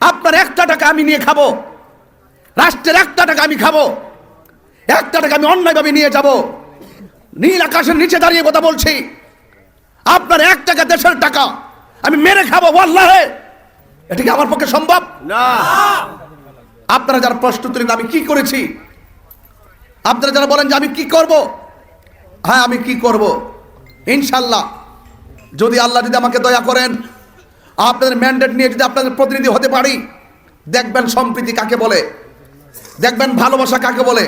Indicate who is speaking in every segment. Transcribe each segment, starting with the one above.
Speaker 1: আপনার একটা টাকা আমি নিয়ে খাবো, রাষ্ট্রের একটা টাকা আমি খাবো, একটা টাকা আমি অন্যায়ভাবে নিয়ে যাব। নীল আকাশের নিচে দাঁড়িয়ে কথা বলছি, আপনার এক টাকা দেশের টাকা আমি মেরে খাবো, ওয়াল্লাহে এটা কি আমার পক্ষে সম্ভব না। আপনারা যারা প্রশ্ন তুলেন আমি কি করেছি, আপনারা যারা বলেন যে আমি কি করব, হ্যাঁ আমি কি করব, ইনশাল্লাহ যদি আল্লাহ যদি আমাকে দয়া করেন, আপনাদের ম্যান্ডেট নিয়ে যদি আপনাদের প্রতিনিধি হতে পারি, দেখবেন সম্প্রীতি কাকে বলে, দেখবেন ভালোবাসা কাকে বলে।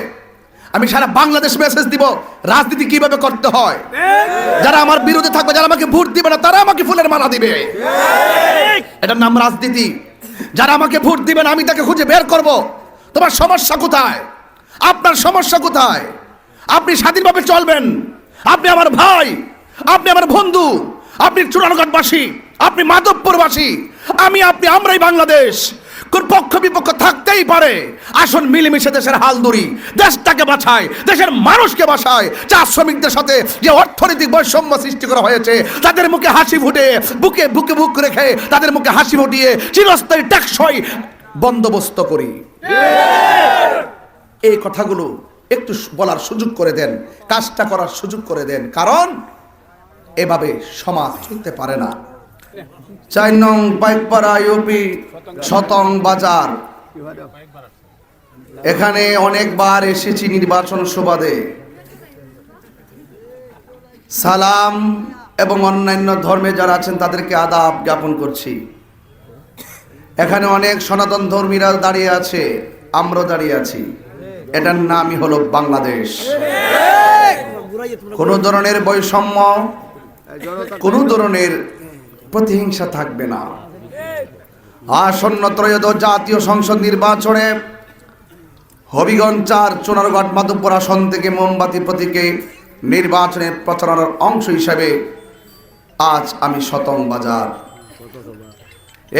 Speaker 1: আমি সারা বাংলাদেশ মেসেজ দিব রাজনীতি কিভাবে করতে হয়। যারা আমার বিরুদ্ধে থাকবে, যারা আমাকে ভোট দিবে না, তারা আমাকে ফুলের মালা দিবে, এটার নাম রাজনীতি। যারা আমাকে ভোট দিবে না, আমি তাকে খুঁজে বের করব, তোমার সমস্যা কোথায়, আপনার সমস্যা কোথায়। আপনি স্বাধীনভাবে চলবেন, আপনি আমার ভাই, আপনি আমার বন্ধু, আপনি চুরানগড়বাসী, আপনি মাধবপুরবাসী, আমি আপনি আমরাই বাংলাদেশ। কোন পক্ষ বিপক্ষ থাকতেই পারে, আসুন মিলেমিশে দেশের হাল ধরি, দেশটাকে বাঁচায়, দেশের মানুষকে বাঁচায়। চা শ্রমিকদের সাথে যে অর্থনৈতিক বৈষম্য সৃষ্টি করা হয়েছে, তাদের মুখে হাসি ফুটে, বুকে বুকে বুক রেখে তাদের মুখে হাসি ফুটিয়ে চিরস্থায়ী টেকসই বন্দোবস্ত করি। এই কথাগুলো একটু বলার সুযোগ করে দেন, কাজটা করার সুযোগ করে দেন, কারণ এভাবে সমাজ চলতে পারে না। 4 নং পাইকপাড়া ইউপি শতং বাজার, এখানে অনেকবার এসেছি নির্বাচন সুবাদে। সালাম এবং অন্যান্য ধর্মে যারা আছেন তাদেরকে আদাব জ্ঞাপন করছি। এখানে অনেক সনাতন ধর্মীরা দাঁড়িয়ে আছে, আমরাও দাঁড়িয়ে আছি। এটার নামই হলো বাংলাদেশ। কোনো ধরনের বৈষম্য, কোনো ধরনের প্রতিহিংসা থাকবে না। আসন্ন ত্রয়োদশ জাতীয় সংসদ নির্বাচনে হবিগঞ্জ 4 চুনারগড় মাধবপুর আসন থেকে মোমবাতি প্রতীকে নির্বাচনের প্রচারণার অংশ হিসেবে আজ আমি শতং বাজার।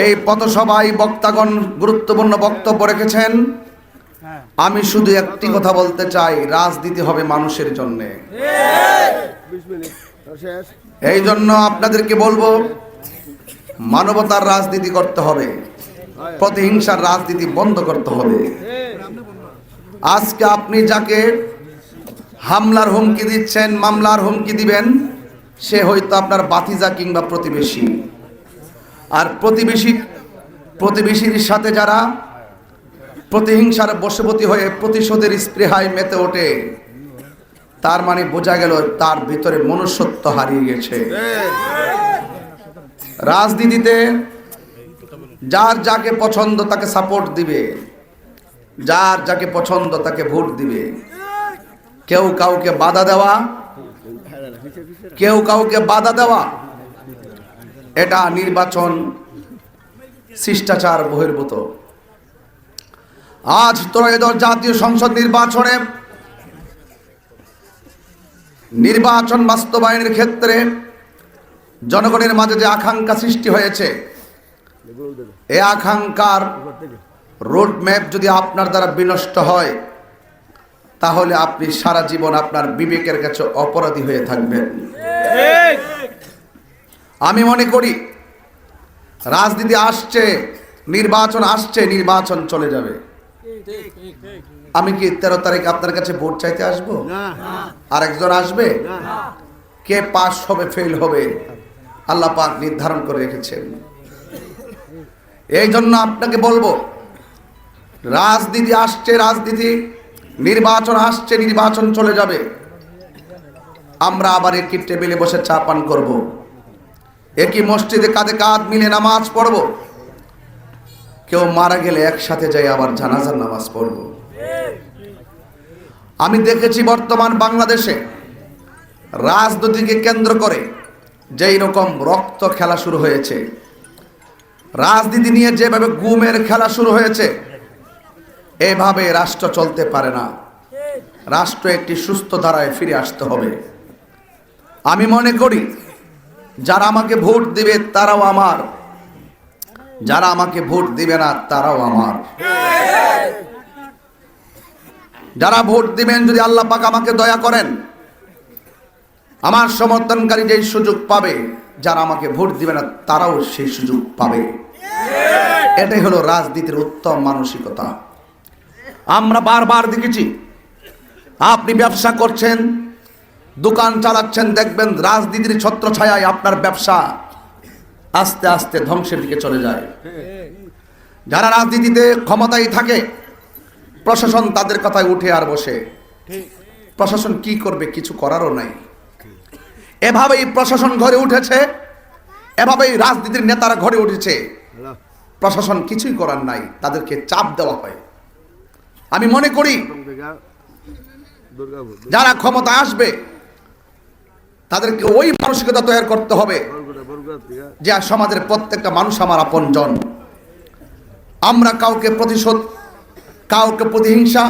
Speaker 1: এই পথসভায় বক্তাগণ গুরুত্বপূর্ণ বক্তব্য রেখেছেন। আমি শুধু একটি কথা বলতে চাই, রাজনীতি হবে মানুষের জন্য। এই জন্য আপনাদেরকে বলবো, মানবতার রাজনীতি করতে হবে, প্রতিহিংসার রাজনীতি বন্ধ করতে হবে। আজকে আপনি যাকে হামলার হুমকি দিচ্ছেন, মামলার হুমকি দিবেন, সে হয়তো আপনার বাতিজা কিংবা প্রতিবেশী। আর প্রতিবেশীর সাথে যারা প্রতিহিংসার বশবর্তী হয়ে প্রতিশোধের স্পৃহায় মেতে ওঠে, তার মানে বোঝা গেল তার ভিতরে মনুষ্যত্ব হারিয়ে গেছে। রাজনীতিতে যার যাকে পছন্দ তাকে সাপোর্ট দিবে, যার যাকে পছন্দ তাকে ভোট দিবে। কেউ কাউকে বাধা দেওয়া, এটা নির্বাচন শিষ্টাচার বহির্ভূত। আজ ত্রয়োদশ জাতীয় সংসদ নির্বাচন বাস্তবায়নের ক্ষেত্রে জনগণের মাঝে যে আকাঙ্ক্ষা সৃষ্টি হয়েছে, এই আকাঙ্ক্ষার রোডম্যাপ যদি আপনার দ্বারা বিনষ্ট হয়, তাহলে আপনি সারা জীবন আপনার বিবেকের কাছে অপরাধী হয়ে থাকবেন। আমি মনে করি রাজনীতি আসছে, নির্বাচন আসছে, নির্বাচন চলে যাবে। আমি কি 13 তারিখ আপনার কাছে ভোট চাইতে আসবো? আরেকজন আসবে? কে পাস হবে ফেল হবে আল্লাহ পাক নির্ধারণ করে রেখেছেন। এই জন্য আপনাকে বলবো, রাজনীতি আসছে, রাজনীতি, নির্বাচন আসছে, নির্বাচন চলে যাবে। আমরা আবার একই টেবিলে বসে চা পান করব, একই মসজিদে কাঁধে কাঁধ মিলে নামাজ পড়ব, কেউ মারা গেলে একসাথে যাই আবার জানাজার নামাজ পড়ব। আমি দেখেছি বর্তমান বাংলাদেশে রাজনীতিকে কেন্দ্র করে যেই রকম রক্ত খেলা শুরু হয়েছে, রাজনীতি নিয়ে যেভাবে গুমের খেলা শুরু হয়েছে, এভাবে রাষ্ট্র চলতে পারে না। রাষ্ট্র একটি সুস্থ ধারায় ফিরে আসতে হবে। আমি মনে করি যারা আমাকে ভোট দিবে তারাও আমার, যারা আমাকে ভোট দিবে না তারাও আমার। যারা ভোট দিবেন, যদি আল্লাহ পাক আমাকে দয়া করেন, আমার সমর্থনকারী যেই সুযোগ পাবে, যারা আমাকে ভোট দিবে না তারাও সেই সুযোগ পাবে। এটাই হলো রাজনীতির উত্তম মানসিকতা। আমরা বারবার দেখেছি, আপনি ব্যবসা করছেন, দোকান চালাচ্ছেন, দেখবেন রাজনীতির ছত্রছায়ায় আপনার ব্যবসা আস্তে আস্তে ধ্বংসের দিকে চলে যায়। যারা রাজনীতিতে ক্ষমতায় থাকে, প্রশাসন তাদের কথায় উঠে আর বসে। প্রশাসন কি করবে? কিছু করারও নাই। এভাবেই প্রশাসন ঘরে উঠেছে, এভাবেই রাজনীতির নেতারা ঘরে উঠেছে। প্রশাসন কিছুই করার নাই, তাদেরকে চাপ দেওয়া হয়। আমি মনে করি যারা ক্ষমতা আসবে তাদেরকে ওই মানসিকতা তৈরি করতে হবে যে সমাজের প্রত্যেকটা মানুষ আমার আপনজন। আমরা কাউকে প্রতিশোধ, কাউকে প্রতিহিংসা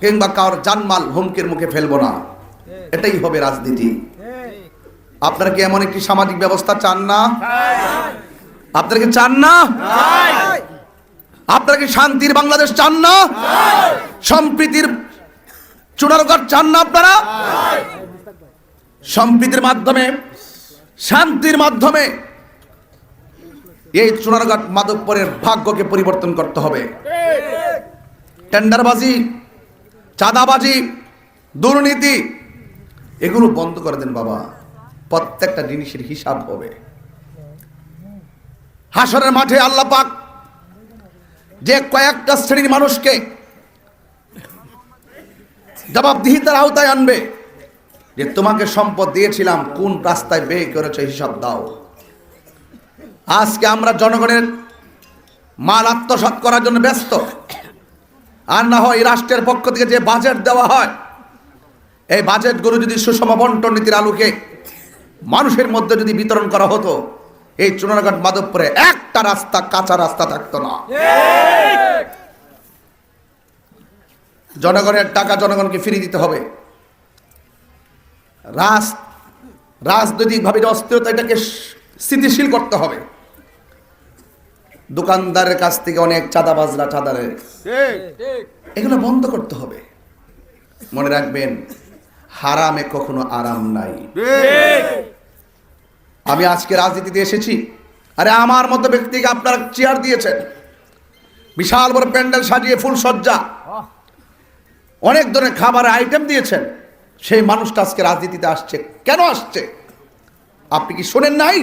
Speaker 1: কিংবা কারোর জানমাল হুমকির মুখে ফেলবো না। এটাই হবে রাজনীতি। আপনারা কি এমন একটি সামাজিক ব্যবস্থা চান না? আপনারা কি চান না? আপনারা কি শান্তির বাংলাদেশ চান না? সম্প্রীতির চুনারগড় চান না? আপনারা সম্প্রীতির মাধ্যমে, শান্তির মাধ্যমে এই চুনারগড় মাধবপুরের ভাগ্যকে পরিবর্তন করতে হবে। টেন্ডারবাজি, চাঁদাবাজি, দুর্নীতি এগুলো বন্ধ করে দেন বাবা। প্রত্যেকটা জিনিসের হিসাব হবে। হাসরের মাঠে আল্লাহ পাক যে কয়েকটা শ্রেণীর মানুষকে জবাবদিহিতার আওতায় আনবে, যে তোমাকে সম্পদ দিয়েছিলাম, কোন রাস্তায় ব্যয় করেছে হিসাব দাও। আজকে আমরা জনগণের মাল আত্মসাৎ করার জন্য ব্যস্ত। আর না হয় রাষ্ট্রের পক্ষ থেকে যে বাজেট দেওয়া হয়, এই বাজেটগুলো যদি সুষম বন্টন নীতির আলোকে মানুষের মধ্যে যদি বিতরণ করা হতো, এই চুনারগড় মাধবপুরে একটা রাস্তা, কাঁচা রাস্তা থাকতো না। জনগণের টাকা জনগণকে ফিরিয়ে দিতে হবে। রাজনৈতিকভাবে অস্থিরতা, এটাকে স্থিতিশীল করতে হবে। দোকানদারের কাছ থেকে অনেক চাঁদাবাজরা চাঁদারে, এগুলো বন্ধ করতে হবে। মনে রাখবেন, হারামে কখনো আরাম নাই। আমি আজকে রাজনীতিতে এসেছি, আরে আমার মতো ব্যক্তিকে আপনারা চেয়ার দিয়েছেন, বিশাল বড় প্যান্ডেল সাজিয়ে ফুল সজ্জা, অনেক ধরনের খাবারের আইটেম দিয়েছেন। সেই মানুষটা আজকে রাজনীতিতে আসছে। কেন আসছে? আপনি কি শোনেন নাই?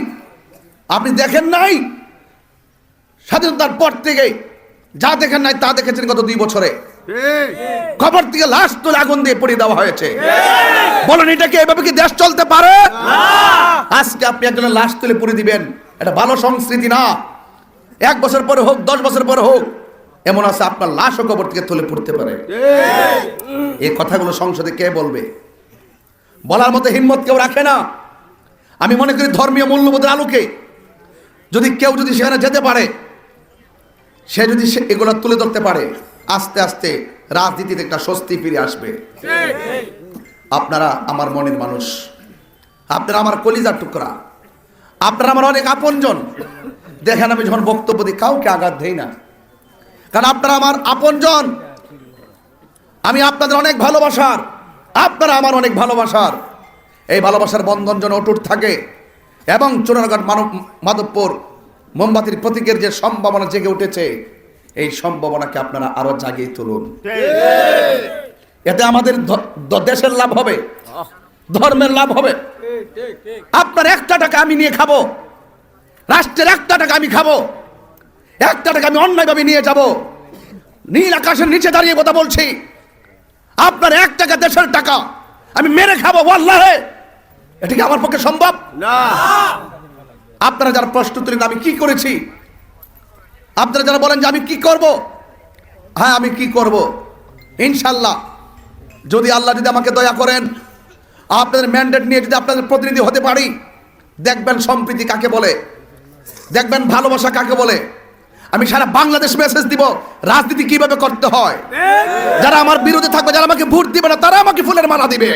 Speaker 1: আপনি দেখেন নাই? স্বাধীনতার পর থেকে যা দেখেন নাই তা দেখেছেন গত 2 বছরে। খবর থেকে লাশ তুলে আগুন দিয়ে পুড়িয়ে দেওয়া হয়েছে। বলেন, এটা কি এভাবে কি দেশ চলতে পারে? আজকে আপনি একজনের লাশ তুলে পুড়িয়ে দিবেন, এটা ভালো সংস্কৃতি না। 1 বছর পরে হোক, 10 বছর পরে হোক, এমন আছে আপনার লাশও কবর থেকে তুলে পড়তে পারে। এই কথাগুলো সংসদে কে বলবে? বলার মতো হিম্মত কেউ রাখে না। আমি মনে করি ধর্মীয় মূল্যবোধের আলোকে যদি কেউ যদি সেখানে যেতে পারে, সে যদি এগুলো তুলে ধরতে পারে, আস্তে আস্তে রাজনীতিতে একটা স্বস্তি ফিরে আসবে। আপনারা আমার মনের মানুষ, আপনারা আমার কলিজার টুকরা, আপনারা আমার অনেক আপনজন। দেখেন, আমি যখন বক্তব্য দিই কাউকে আঘাত দেই না, কারণ আপনারা আমার আপনজন। আমি আপনাদের অনেক ভালোবাসার, আপনারা আমার অনেক ভালোবাসার। এই ভালোবাসার বন্ধন যেন অটুট থাকে এবং চুনারগড় মাধবপুর মোমবাতির প্রতীকের যে সম্ভাবনা জেগে উঠেছে, এই সম্ভাবনাকে আপনারা আরো জাগিয়ে তুলুন। এতে আমাদের দেশের লাভ হবে, ধর্মের লাভ হবে। আপনার একটা টাকা আমি নিয়ে খাবো, রাষ্ট্রের একটা টাকা আমি খাবো, একটা টাকা আমি অন্যায়ভাবে নিয়ে যাব। নীল আকাশের নিচে দাঁড়িয়ে কথা বলছি, আপনার 1 টাকা দেশের টাকা আমি মেরে খাবো, ওয়াল্লাহে এটা কি আমার পক্ষে সম্ভব না। আপনারা যারা প্রশ্ন তুলেন আমি কি করেছি, আপনারা যারা বলেন যে আমি কি করব, হ্যাঁ আমি কি করব, ইনশাল্লাহ যদি আল্লাহ যদি আমাকে দয়া করেন, আপনাদের ম্যান্ডেট নিয়ে যদি আপনাদের প্রতিনিধি হতে পারি, দেখবেন সম্প্রীতি কাকে বলে, দেখবেন ভালোবাসা কাকে বলে। আমি সারা বাংলাদেশ মেসেজ দিব রাজনীতি কিভাবে করতে হয়। যারা আমার বিরুদ্ধে থাকবে, যারা আমাকে ভোট দিবে না, তারা আমাকে ফুলের মালা দিবে,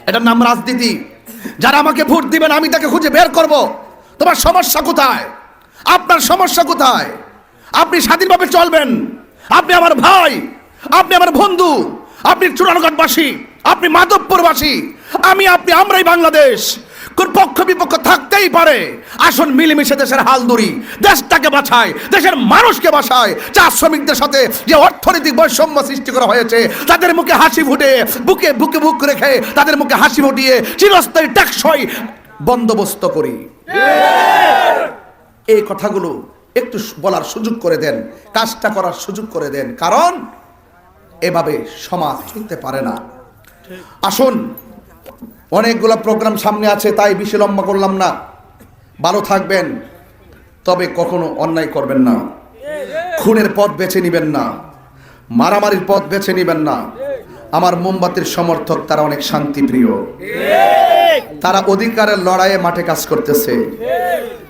Speaker 1: এটার নাম রাজনীতি। যারা আমাকে ভোট দিবেন, আমি তাকে খুঁজে বের করব, তোমার সমস্যা কোথায়, আপনার সমস্যা কোথায়। আপনি স্বাধীনভাবে চলবেন, আপনি আমার ভাই, আপনি আমার বন্ধু, আপনি চুনারগড়বাসী, আপনি মাধবপুরবাসী, আমি আপনি, আমরাই বাংলাদেশ। কোন পক্ষ বিপক্ষ থাকতেই পারে, আসুন মিলেমিশে দেশের হাল ধরি, দেশটাকে বাঁচায়, দেশের মানুষকে বাঁচায়। চা শ্রমিকদের সাথে যে অর্থনৈতিক বৈষম্য সৃষ্টি করা হয়েছে, তাদের মুখে হাসি ফুটে, বুকে বুকে বুক রেখে তাদের মুখে হাসি ফুটিয়ে চিরস্থায়ী টেকসই বন্দোবস্ত করি। এই কথাগুলো একটু বলার সুযোগ করে দেন, কাজটা করার সুযোগ করে দেন, কারণ এভাবে সমাজ চলতে পারে না। আসুন, অনেকগুলো প্রোগ্রাম সামনে আছে, তাই বেশি লম্বা করলাম না। ভালো থাকবেন, তবে কখনো অন্যায় করবেন না, খুনের পথ বেছে নিবেন না, মারামারির পথ বেছে নিবেন না। আমার মোমবাতির সমর্থক তারা অনেক শান্তিপ্রিয়, তারা অধিকারের লড়াইয়ে মাঠে কাজ করতেছে,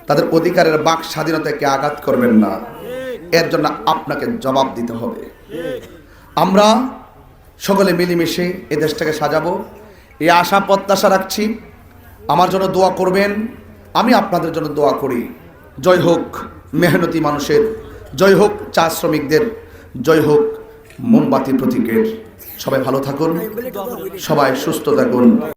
Speaker 1: তাদের অধিকারের বাক স্বাধীনতাকে আঘাত করবেন না, এর জন্য আপনাকে জবাব দিতে হবে। আমরা সকলে মিলেমিশে এই দেশটাকে সাজাবো, এই আশা প্রত্যাশা রাখছি। আমার জন্য দোয়া করবেন, আমি আপনাদের জন্য দোয়া করি। জয় হোক মেহনতি মানুষের, জয় হোক চা শ্রমিকদের, জয় হোক মোমবাতি প্রতীকের। সবাই ভালো থাকুন, সবাই সুস্থ থাকুন।